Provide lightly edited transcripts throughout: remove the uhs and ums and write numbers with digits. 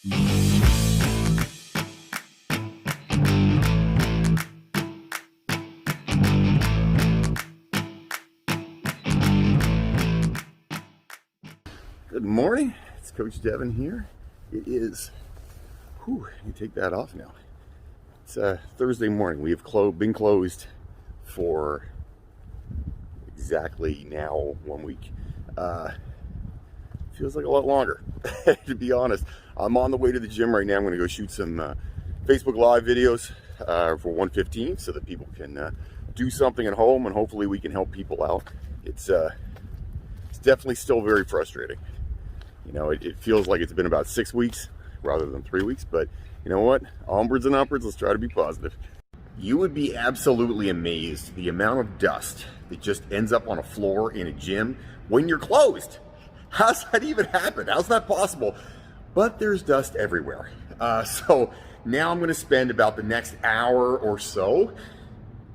Good morning, it's Coach Devin here. It is, you take that off now. It's Thursday morning. We have been closed for exactly now 1 week. Feels like a lot longer, to be honest. I'm on the way to the gym right now. I'm going to go shoot some Facebook Live videos for 1:15 so that people can do something at home, and hopefully we can help people out. It's definitely still very frustrating. You know, it feels like it's been about 6 weeks rather than 3 weeks, but you know what? Onwards and upwards, let's try to be positive. You would be absolutely amazed the amount of dust that just ends up on a floor in a gym when you're closed. How's that even happen? How's that possible? But there's dust everywhere. So now I'm going to spend about the next hour or so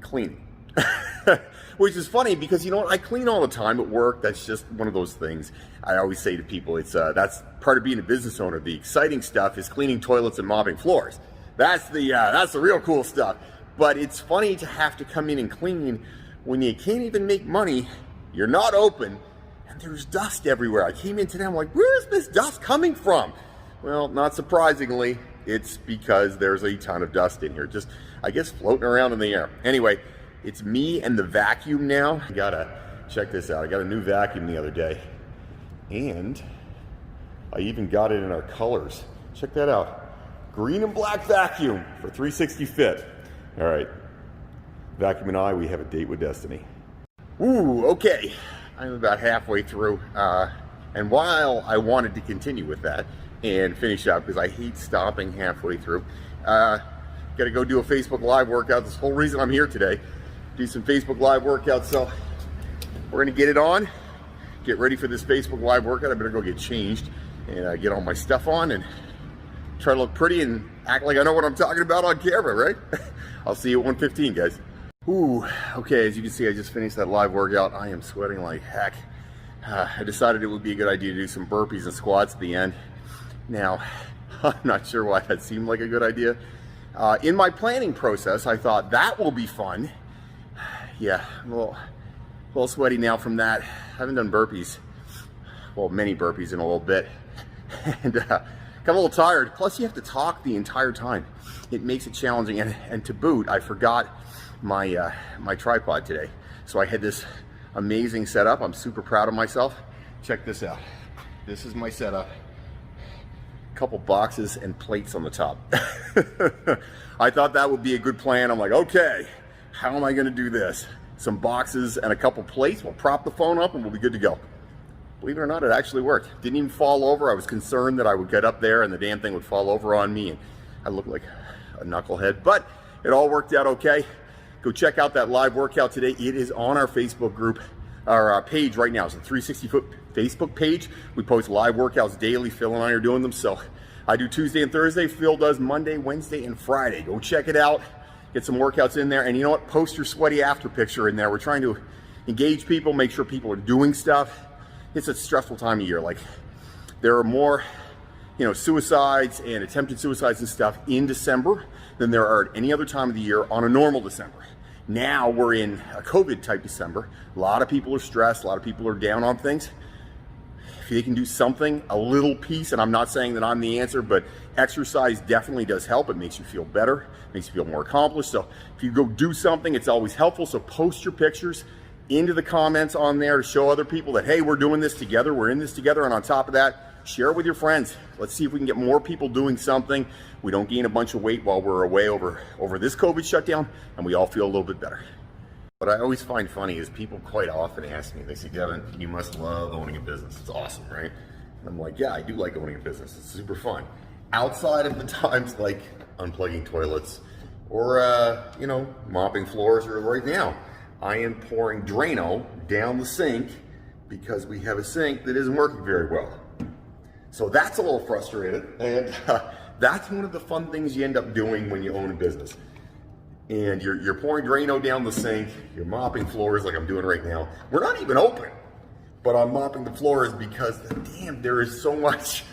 cleaning. Which is funny because, you know what, I clean all the time at work. That's just one of those things I always say to people. It's that's part of being a business owner. The exciting stuff is cleaning toilets and mopping floors. That's the real cool stuff. But it's funny to have to come in and clean when you can't even make money, you're not open, and there's dust everywhere. I came in today, I'm like, where is this dust coming from? Well, not surprisingly, it's because there's a ton of dust in here, just, I guess, floating around in the air. Anyway, it's me and the vacuum now. I gotta check this out. I got a new vacuum the other day, and I even got it in our colors. Check that out. Green and black vacuum for 360 fit. All right, vacuum and I, we have a date with destiny. Ooh, okay. I'm about halfway through, and while I wanted to continue with that and finish up, because I hate stopping halfway through, gotta go do a Facebook Live workout. This whole reason I'm here today. Do some Facebook Live workouts, so we're gonna get it on, get ready for this Facebook Live workout. I better go get changed and get all my stuff on and try to look pretty and act like I know what I'm talking about on camera, right? I'll see you at 1:15, guys. Ooh, okay, as you can see, I just finished that live workout. I am sweating like heck. I decided it would be a good idea to do some burpees and squats at the end. Now, I'm not sure why that seemed like a good idea. In my planning process, I thought that will be fun. Yeah, I'm a little sweaty now from that. I haven't done burpees, well, many burpees in a little bit, and got a little tired. Plus, you have to talk the entire time. It makes it challenging, and to boot, I forgot my my tripod today. So I had this amazing setup. I'm super proud of myself. Check this out. This is my setup. Couple boxes and plates on the top. I thought that would be a good plan. I'm like, okay, how am I going to do this? Some boxes and a couple plates. We'll prop the phone up and we'll be good to go. Believe it or not, it actually worked. Didn't even fall over. I was concerned that I would get up there and the damn thing would fall over on me and I look like a knucklehead, but it all worked out okay. Go check out that live workout today. It is on our Facebook group, our page right now. It's a 360-foot Facebook page. We post live workouts daily. Phil and I are doing them. So I do Tuesday and Thursday. Phil does Monday, Wednesday, and Friday. Go check it out. Get some workouts in there. And you know what? Post your sweaty after picture in there. We're trying to engage people, make sure people are doing stuff. It's a stressful time of year. Like, there are more, suicides and attempted suicides and stuff in December than there are at any other time of the year on a normal December. Now we're in a COVID type December. A lot of people are stressed. A lot of people are down on things. If they can do something, a little piece, and I'm not saying that I'm the answer, but exercise definitely does help. It makes you feel better, makes you feel more accomplished. So if you go do something, it's always helpful. So post your pictures into the comments on there to show other people that, hey, we're doing this together, we're in this together. And on top of that, share it with your friends. Let's see if we can get more people doing something. We don't gain a bunch of weight while we're away over this COVID shutdown, and we all feel a little bit better. What I always find funny is people quite often ask me, they say, Devin, you must love owning a business. It's awesome, right? And I'm like, yeah, I do like owning a business. It's super fun. Outside of the times like unplugging toilets or, mopping floors, or right now, I am pouring Drano down the sink because we have a sink that isn't working very well. So that's a little frustrated, and that's one of the fun things you end up doing when you own a business. And you're pouring Drano down the sink, you're mopping floors like I'm doing right now. We're not even open, but I'm mopping the floors because, damn, there is so much,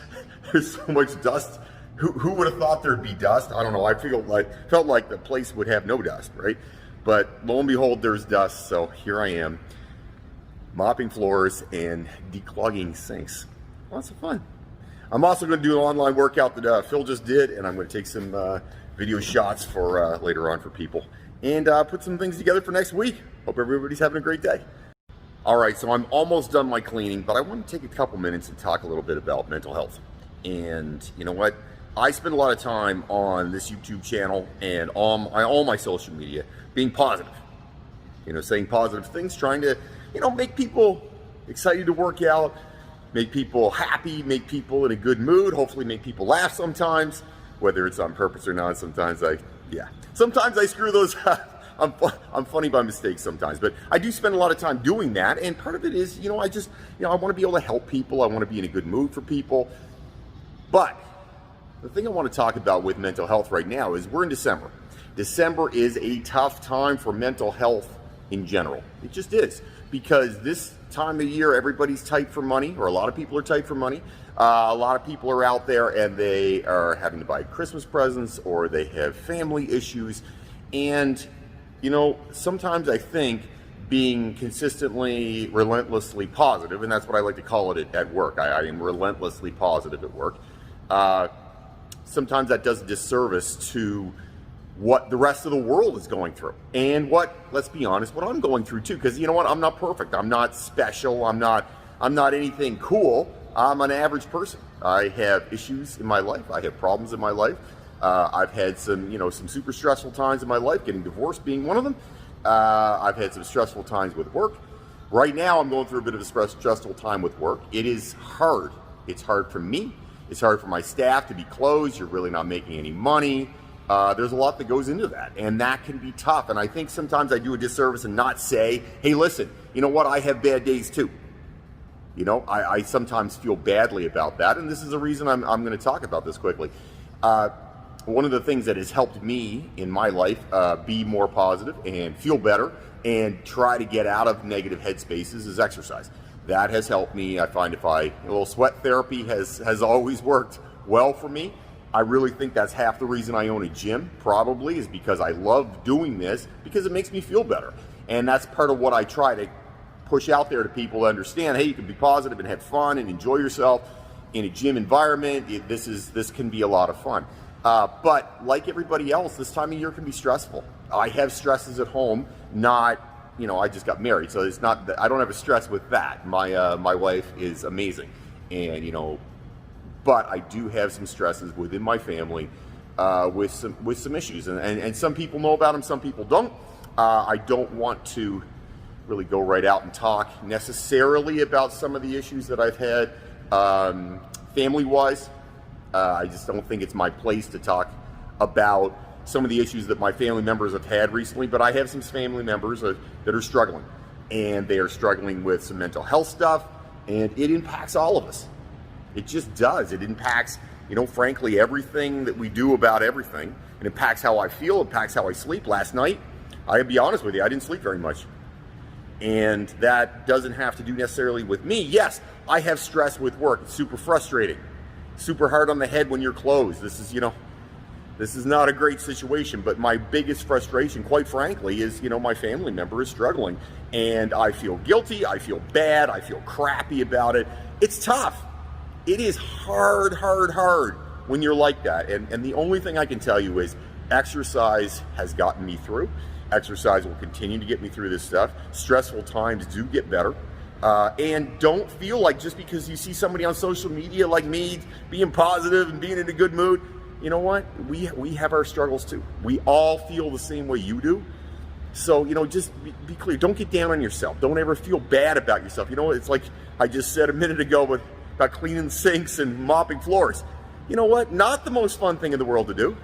there's so much dust Who would have thought there'd be dust? I don't know. I felt like the place would have no dust, right? But lo and behold, there's dust. So here I am, mopping floors and declogging sinks. Lots of fun. I'm also going to do an online workout that Phil just did, and I'm going to take some video shots for later on for people, and put some things together for next week. Hope everybody's having a great day. All right, so I'm almost done my cleaning, but I want to take a couple minutes and talk a little bit about mental health. And you know what? I spend a lot of time on this YouTube channel and on all my social media being positive. You know, saying positive things, trying to, you know, make people excited to work out, make people happy, make people in a good mood, hopefully make people laugh sometimes, whether it's on purpose or not. Sometimes I screw those up. I'm funny by mistake sometimes, but I do spend a lot of time doing that. And part of it is, you know, I want to be able to help people. I want to be in a good mood for people. But the thing I want to talk about with mental health right now is we're in December. December is a tough time for mental health in general. It just is, because this time of year, everybody's tight for money, or a lot of people are tight for money. A lot of people are out there and they are having to buy Christmas presents, or they have family issues. And, you know, sometimes I think being consistently, relentlessly positive, and that's what I like to call it at work. I am relentlessly positive at work. Sometimes that does a disservice to what the rest of the world is going through, and let's be honest, what I'm going through too. Because you know what, I'm not perfect, I'm not special, I'm not anything cool. I'm an average person. I have issues in my life, I have problems in my life. I've had some super stressful times in my life, getting divorced being one of them. I've had some stressful times with work. Right now I'm going through a bit of a stressful time with work. It is hard. It's hard for me. It's hard for my staff to be closed. You're really not making any money. There's a lot that goes into that, and that can be tough. And I think sometimes I do a disservice and not say, hey, listen, you know what? I have bad days too. You know, I sometimes feel badly about that, and this is the reason I'm going to talk about this quickly. One of the things that has helped me in my life be more positive and feel better and try to get out of negative headspaces is exercise. That has helped me. I find a little sweat therapy has always worked well for me. I really think that's half the reason I own a gym, probably, is because I love doing this, because it makes me feel better. And that's part of what I try to push out there to people to understand. Hey, you can be positive and have fun and enjoy yourself in a gym environment. This can be a lot of fun. But like everybody else, this time of year can be stressful. I have stresses at home, I just got married, so it's not that I don't have a stress with that. My wife is amazing, and but I do have some stresses within my family with some issues, and some people know about them, some people don't. I don't want to really go right out and talk necessarily about some of the issues that I've had family-wise. I just don't think it's my place to talk about some of the issues that my family members have had recently, but I have some family members that are struggling, and they are struggling with some mental health stuff, and it impacts all of us. It just does. It impacts, frankly, everything that we do about everything. It impacts how I feel, impacts how I sleep. Last night, I'll be honest with you, I didn't sleep very much. And that doesn't have to do necessarily with me. Yes, I have stress with work. It's super frustrating. Super hard on the head when you're closed. This is not a great situation, but my biggest frustration, quite frankly, is, my family member is struggling, and I feel guilty, I feel bad, I feel crappy about it. It's tough. It is hard when you're like that. And the only thing I can tell you is exercise has gotten me through. Exercise will continue to get me through this stuff. Stressful times do get better. And don't feel like just because you see somebody on social media like me being positive and being in a good mood, you know what? We have our struggles too. We all feel the same way you do. So, just be clear. Don't get down on yourself. Don't ever feel bad about yourself. It's like I just said a minute ago about cleaning sinks and mopping floors. You know what? Not the most fun thing in the world to do.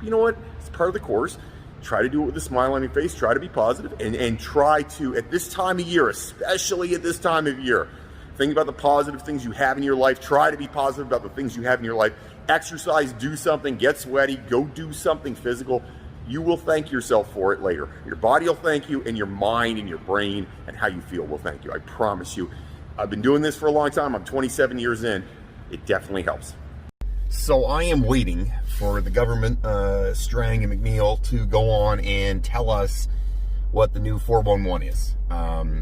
You know what? It's part of the course. Try to do it with a smile on your face. Try to be positive, and try to, at this time of year, especially at this time of year, think about the positive things you have in your life. Try to be positive about the things you have in your life. Exercise, do something, get sweaty, go do something physical. You will thank yourself for it later. Your body will thank you, and your mind and your brain and how you feel will thank you. I promise you. I've been doing this for a long time. I'm 27 years in. It definitely helps. So I am waiting for the government, Strang and McNeil, to go on and tell us what the new 411 is.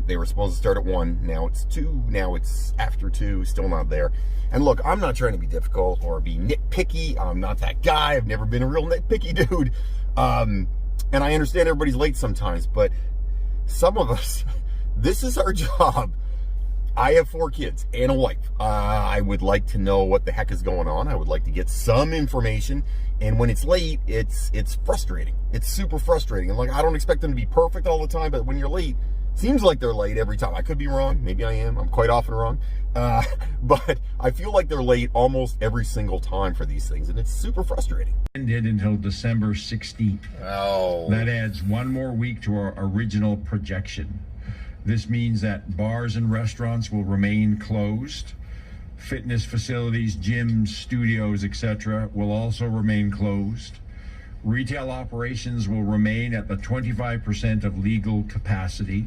They were supposed to start at 1, now it's 2, now it's after 2, still not there. And look, I'm not trying to be difficult or be nitpicky. I'm not that guy. I've never been a real nitpicky dude. And I understand everybody's late sometimes, but some of us, this is our job. I have 4 kids and a wife. I would like to know what the heck is going on. I would like to get some information. And when it's late, it's frustrating. It's super frustrating. And like, I don't expect them to be perfect all the time, but when you're late, seems like they're late every time. I could be wrong. Maybe I am. I'm quite often wrong. But I feel like they're late almost every single time for these things. And it's super frustrating. Ended until December 16th. Oh. That adds 1 more week to our original projection. This means that bars and restaurants will remain closed. Fitness facilities, gyms, studios, etc. will also remain closed. Retail operations will remain at the 25% of legal capacity.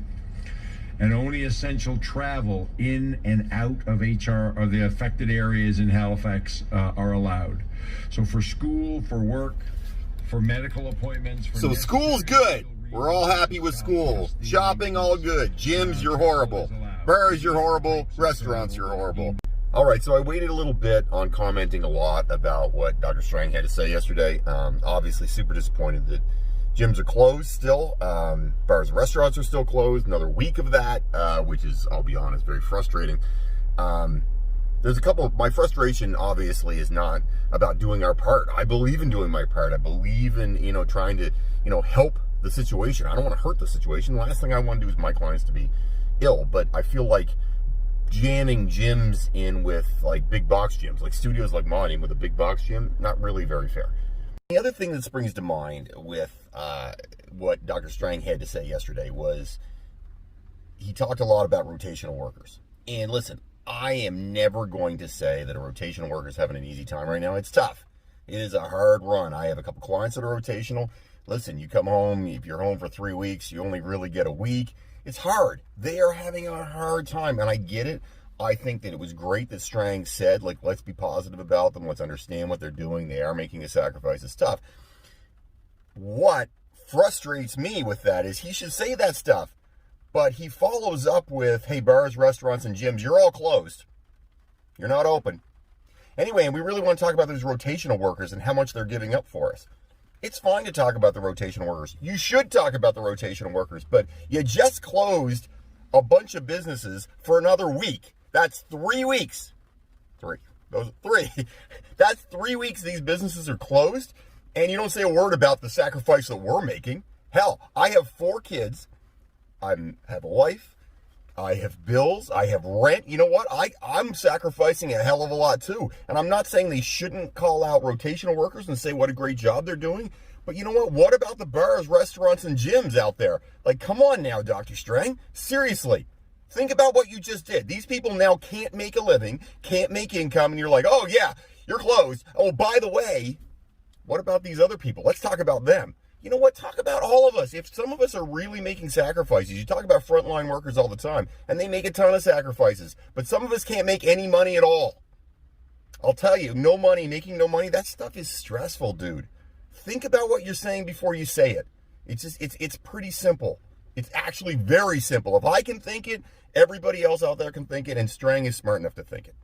And only essential travel in and out of HR or the affected areas in Halifax are allowed. So for school, for work, for medical appointments. So school's good. We're all happy with school. Shopping, all good. Gyms, you're horrible. Bars, you're horrible. Restaurants, you're horrible. All right, so I waited a little bit on commenting a lot about what Dr. Strang had to say yesterday. Obviously, super disappointed that gyms are closed still. Bars and restaurants are still closed. Another week of that, which is, I'll be honest, very frustrating. There's a couple of, my frustration obviously is not about doing our part. I believe in doing my part. I believe in, trying to, help the situation. I don't want to hurt the situation. The last thing I want to do is my clients to be ill, but I feel like jamming gyms in with like big box gyms, like studios like mine with a big box gym, not really very fair. The other thing that springs to mind with what Dr. Strang had to say yesterday was he talked a lot about rotational workers. And listen, I am never going to say that a rotational worker is having an easy time right now. It's tough. It is a hard run. I have a couple clients that are rotational. Listen, you come home, if you're home for 3 weeks, you only really get a week. It's hard. They are having a hard time, and I get it. I think that it was great that Strang said, like, let's be positive about them. Let's understand what they're doing. They are making a sacrifice. It's tough. What frustrates me with that is he should say that stuff, but he follows up with, hey, bars, restaurants, and gyms, you're all closed. You're not open. Anyway, and we really want to talk about those rotational workers and how much they're giving up for us. It's fine to talk about the rotational workers. You should talk about the rotational workers, but you just closed a bunch of businesses for another week. That's 3 weeks. 3. Those 3. That's 3 weeks these businesses are closed, and you don't say a word about the sacrifice that we're making. Hell, I have 4 kids. I have a wife. I have bills. I have rent. You know what? I'm sacrificing a hell of a lot too. And I'm not saying they shouldn't call out rotational workers and say what a great job they're doing. But you know what? What about the bars, restaurants, and gyms out there? Like, come on now, Dr. Strang. Seriously. Think about what you just did. These people now can't make a living, can't make income, and you're like, oh yeah, you're closed. Oh, by the way, what about these other people? Let's talk about them. You know what? Talk about all of us. If some of us are really making sacrifices, you talk about frontline workers all the time, and they make a ton of sacrifices, but some of us can't make any money at all. I'll tell you, no money, making no money, that stuff is stressful, dude. Think about what you're saying before you say it. It's pretty simple. It's actually very simple. If I can think it, everybody else out there can think it, and Strang is smart enough to think it.